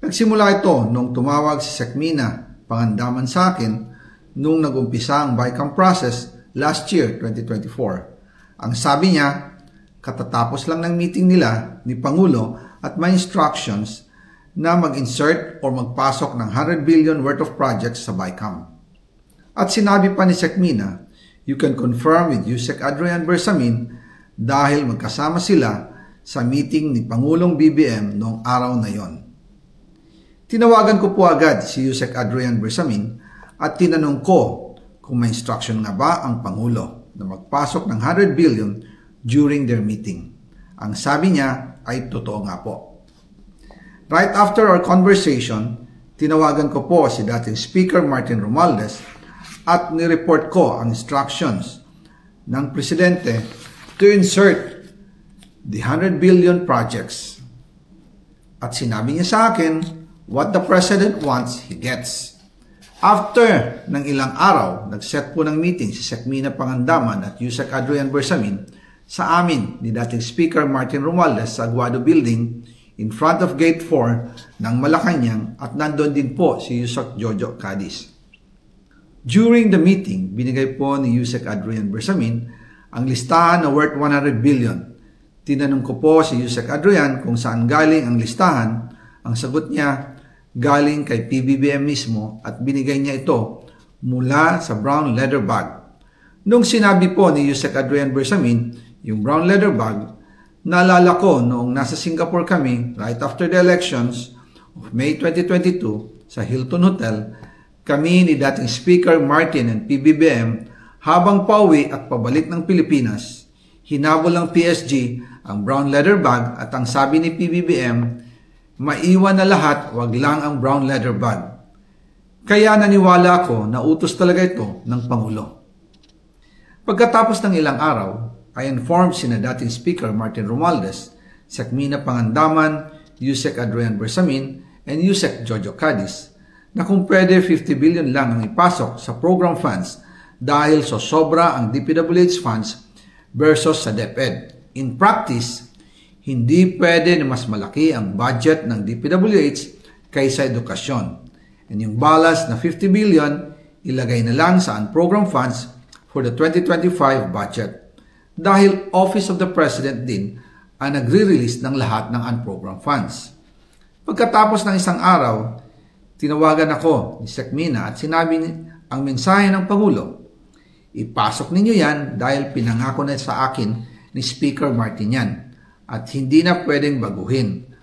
Nagsimula ito nung tumawag si Sekmina Pangandaman sa akin nung nag-umpisa ang BICAM process last year, 2024. Ang sabi niya, katatapos lang ng meeting nila ni Pangulo at may instructions na mag-insert o magpasok ng 100 billion worth of projects sa BICAM. At sinabi pa ni Sekmina, you can confirm with Yusek Adrian Bersamin dahil magkasama sila sa meeting ni Pangulong BBM noong araw na yon. Tinawagan ko po agad si Yusek Adrian Bersamin at tinanong ko kung may instruction nga ba ang Pangulo na magpasok ng 100 billion during their meeting. Ang sabi niya ay totoo nga po. Right after our conversation, tinawagan ko po si dating Speaker Martin Romualdez at nireport ko ang instructions ng Presidente to insert the 100 billion projects. At sinabi niya sa akin, what the President wants, he gets. After ng ilang araw, nag-set po ng meeting si Sekmina Pangandaman at Yusek Adrian Bersamin sa amin ni dating Speaker Martin Romualdez sa Aguado Building in front of Gate 4 ng Malacanang at nandun din po si Yusek Jojo Cadiz. During the meeting, binigay po ni Yusek Adrian Bersamin ang listahan na worth 100 billion. Tinanong ko po si Yusek Adrian kung saan galing ang listahan. Ang sagot niya, galing kay PBBM mismo at binigay niya ito mula sa brown leather bag. Nung sinabi po ni Yusek Adrian Bersamin yung brown leather bag, naalala ko noong nasa Singapore kami right after the elections of May 2022 sa Hilton Hotel, kami ni dating Speaker Martin and PBBM habang pauwi at pabalik ng Pilipinas, hinabol ng PSG ang brown leather bag at ang sabi ni PBBM, maiwan na lahat, wag lang ang brown leather bag. Kaya naniwala ako na utos talaga ito ng Pangulo. Pagkatapos ng ilang araw, I informed sina dating Speaker Martin Romualdez, Sekmina Pangandaman, Yusek Adrian Bersamin, and Yusek Jojo Cadiz na kung pwede 50 billion lang ang ipasok sa program funds dahil so sobra ang DPWH funds versus sa DepEd. In practice, hindi pwede na mas malaki ang budget ng DPWH kaysa edukasyon. And yung balance na 50 billion, ilagay na lang sa unprogram funds for the 2025 budget. Dahil Office of the President din ang nagre-release ng lahat ng unprogram funds. Pagkatapos ng isang araw, tinawagan ako ni Sekmina at sinabi ang mensahe ng Pangulo. Ipasok ninyo yan dahil pinangako na sa akin ni Speaker Martin yan at hindi na pwedeng baguhin.